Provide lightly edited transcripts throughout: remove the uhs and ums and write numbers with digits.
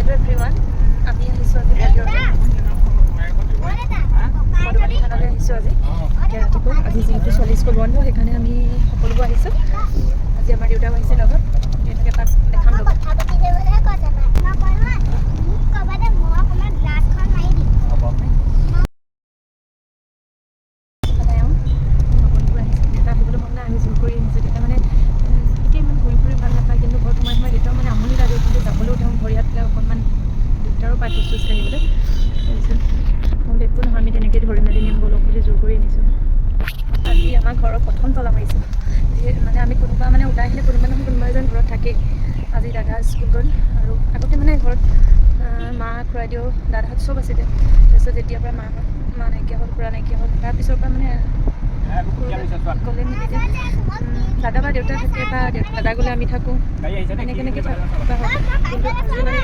Hello' everyone, আমি আহিছোঁ আজি মধুবানী থানালৈ আহিছোঁ আজি ৰাতিপুৱা। আজি যিহেতু ছোৱালী স্কুল বন্ধ, সেইকাৰণে আমি সকলোবোৰ আহিছোঁ। আজি আমাৰ দেউতাও আহিছে লগত, এনেকৈ তাক দেখাম লগত। দেউতা আহিবলৈ মন নাই, আমি জোৰ কৰি আহিছোঁ। দেউতা মানে এতিয়া ইমান ঘূৰি ফুৰি ভাল নাপায়, কিন্তু ঘৰত সোমাই সোমাই দেউতাও মানে আমনি লাগে, কিন্তু যাবলৈও তেওঁ ভৰি হাত পেলাই অকণমান দিগদাৰো পায় খোজ চোজ কাঢ়িবলৈ। তাৰপিছত মই একো নহয়, আমি তেনেকৈ ধৰি মেলি নিম বলক বুলি জোৰ কৰি আনিছোঁ। আজি আমাৰ ঘৰৰ প্ৰথম তলা মাৰিছোঁ। মানে আমি কোনোবা মানে ওলাই আহিলে কোনোবা নহয় কোনোবা এজন ঘৰত থাকেই। আজি দাদা স্কুল গ'ল, আৰু আগতে মানে ঘৰত মা খুৰাইদেউ দাদাহঁত চব আছিলে। তাৰপিছত যেতিয়াৰ পৰা মা নাইকিয়া হ'ল, খুৰা নাইকিয়া হ'ল, তাৰপিছৰ পৰা মানে গ'লে মেলি দাদা বা দেউতা থাকে, বা দাদা গ'লে আমি থাকোঁ, এনেকৈ থাকোঁ বা হয়। কিন্তু আজি মানে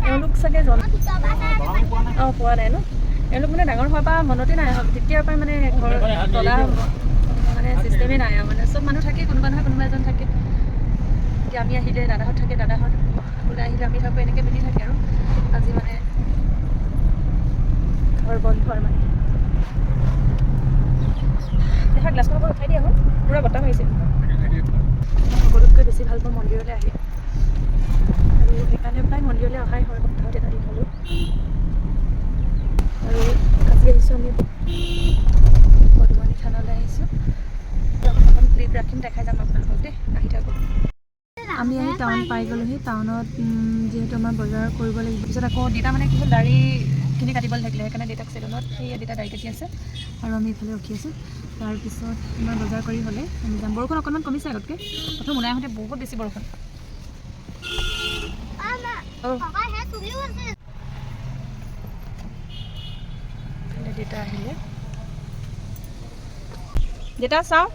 এওঁলোক চাগে পোৱা নাই ন। এওঁলোক মানে ডাঙৰ হোৱাৰ পৰা মনতে নাই অহা, তেতিয়াৰ পৰাই মানে ঘৰ তলা মানে চিষ্টেমেই নাই আৰু। মানে চব মানুহ থাকে, কোনোবা নহয় কোনোবা এজন থাকে। এতিয়া আমি আহিলে দাদাহঁত থাকে, দাদাহঁত ওলাই আহিলে আমি থাকোঁ, এনেকৈ মিলি থাকে আৰু। আজি মানে ঘৰ বন্ধ আৰু মানে দেখা গ্লাছখনৰ পৰা উঠাই দিয়া হ'ল, পূৰা বতাহ মাৰিছে। মই সকলোতকৈ বেছি ভাল পাওঁ মন্দিৰলৈ আহি, আৰু সেইকাৰণে প্ৰায় মন্দিৰলৈ অহাই হয় সপ্তাহত এটা দিন হ'লেও। আৰু আজি আহিছোঁ আমি মধুবানী থানালৈ আহিছোঁ। এখন ক্লিপ ৰাখিম, দেখাই যাম আপোনালোকক দেই, আহি থাকক। আমি আহি টাউন পাই গ'লোহি। টাউনত যিহেতু আমাৰ বজাৰ কৰিব লাগিব, পিছত আকৌ দেউতা মানে কি হ'ল দাড়িখিনি কাটিবলৈ থাকিলে, সেইকাৰণে দেউতাক চেলুনত সেয়া দেউতা দাড়ি কাটি আছে, আৰু আমি এইফালে ৰখি আছোঁ। তাৰপিছত আমাৰ বজাৰ কৰি হ'লে আমি যাম। বৰষুণ অকণমান কমিছে আগতকৈ, প্ৰথম ওলাই আহোঁতে বহুত বেছি বৰষুণ। দেউতা আহিলে, দেউতা চাওঁ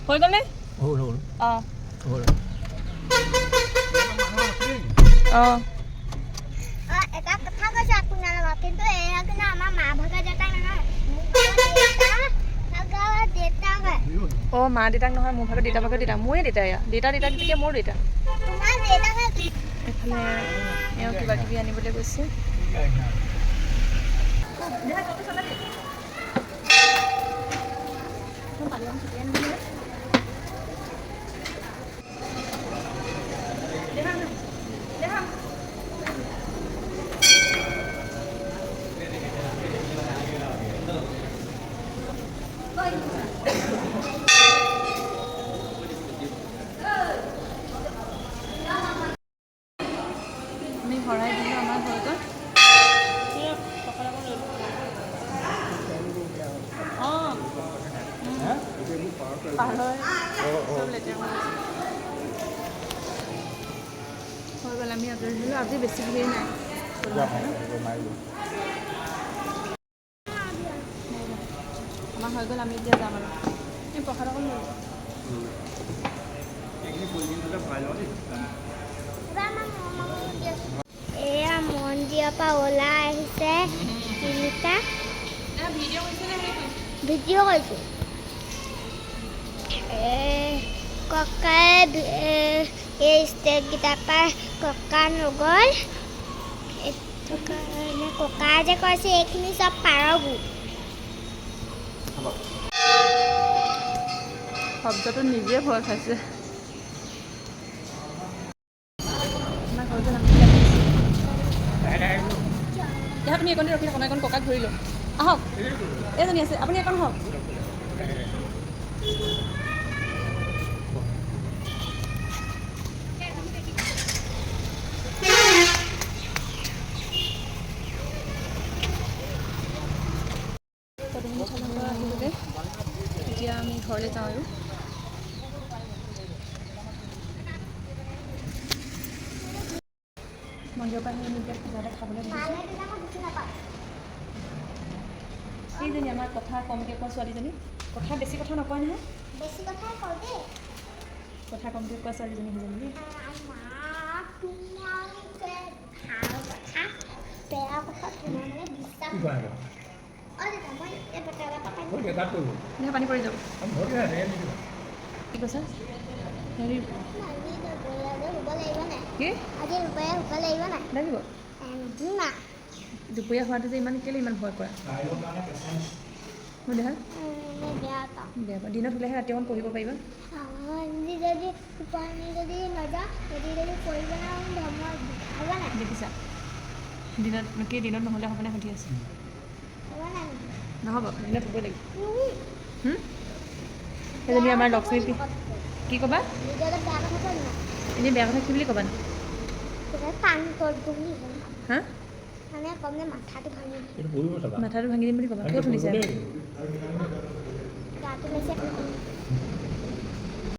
হৈ গ'লনে? অঁ অঁ এটা কথা কৈছে আপোনালোকক, কিন্তু এয়া কিন্তু আমাৰ মা ভাগৰ দেউতাক নহয়, অঁ মা দেউতাক নহয়, মোৰ ভাগৰ দেউতা ভাগৰ দেউতা, মোৰে দেউতা। এয়া দেউতা যেতিয়া মোৰ দেউতা। তোমাৰ দেউতাক এইফালে এওঁ কিবা কিবি আনিবলৈ গৈছে। আমি ভৰাই দিলোঁ আমাৰ ঘৰতে। অঁ পাহাৰৰ চব লেতেৰা হৈ গ'ল, আমি আজৰি হ'লোঁ। আজি বেছি ভিৰ নাই। আমাৰ হৈ গ'ল, আমি এতিয়া যাম আৰু এই প্ৰসাদ অকণ লৈ এয়া মন্দিৰৰ পৰা ওলাই আহিছে তিনিটা। ভিডিঅ' কৰিছোঁ। ককাই এই ষ্টেটকেইটাৰ পৰা ককা নগ'ল, এইটো কাৰণে ককাই যে কৈছে এইখিনি চব পাৰবোৰ। শব্দটো নিজে ভয় খাইছে। এতিয়া তুমি এইকণতে ৰখি থাকক, মই এইকণ ককাক ধৰি লওঁ। আহক, এইজনী আছে, আপুনি এইকণ হওক। আহিলোগৈ, এতিয়া আমি ঘৰলৈ যাওঁ আৰু। মন্দিৰৰ পৰা আহি আমি এতিয়া কিবা এটা খাবলৈ দিছোঁ। সেইজনী আমাৰ কথা কমকৈ কোৱা ছোৱালীজনী, কথা বেছি কথা নকয় নহয়, কথা কমকৈ কোৱা ছোৱালীজনী সেইজনী। পানী পৰি যাব। কি কৈছা? হেৰি কি আজি দুপৰীয়া শুকালে লাগিব নাই লাগিব না দুপৰীয়া হোৱাটো যে ইমান কেলৈ ইমান ভয় কৰা মোৰ দেখা বেয়া পাওঁ বেয়া পাওঁ দিনত হ'লেহে ৰাতি অকণ পঢ়িব পাৰিবা যদি টোপনি যদি নাযাওঁ যদি পঢ়িব নোৱাৰোঁ হ'ব নাই দেখিছা দিনত কি দিনত নহ'লে হ'বনে সুধি আছে হ'ব নাই নহ'ব দিনত হ'বই লাগিব সেইজনী আমাৰ লক্ষ্মী কি ক'বা নিজকে বেয়া কথা কৈ না এনেই বেয়া কথা কি বুলি ক'বা টান তল বহি হা মানে কম যে মাথাটো ভাঙি মাথাটো ভাঙি দিম বুলি ক'বা ক'ত শুনিছা গাটো লৈছে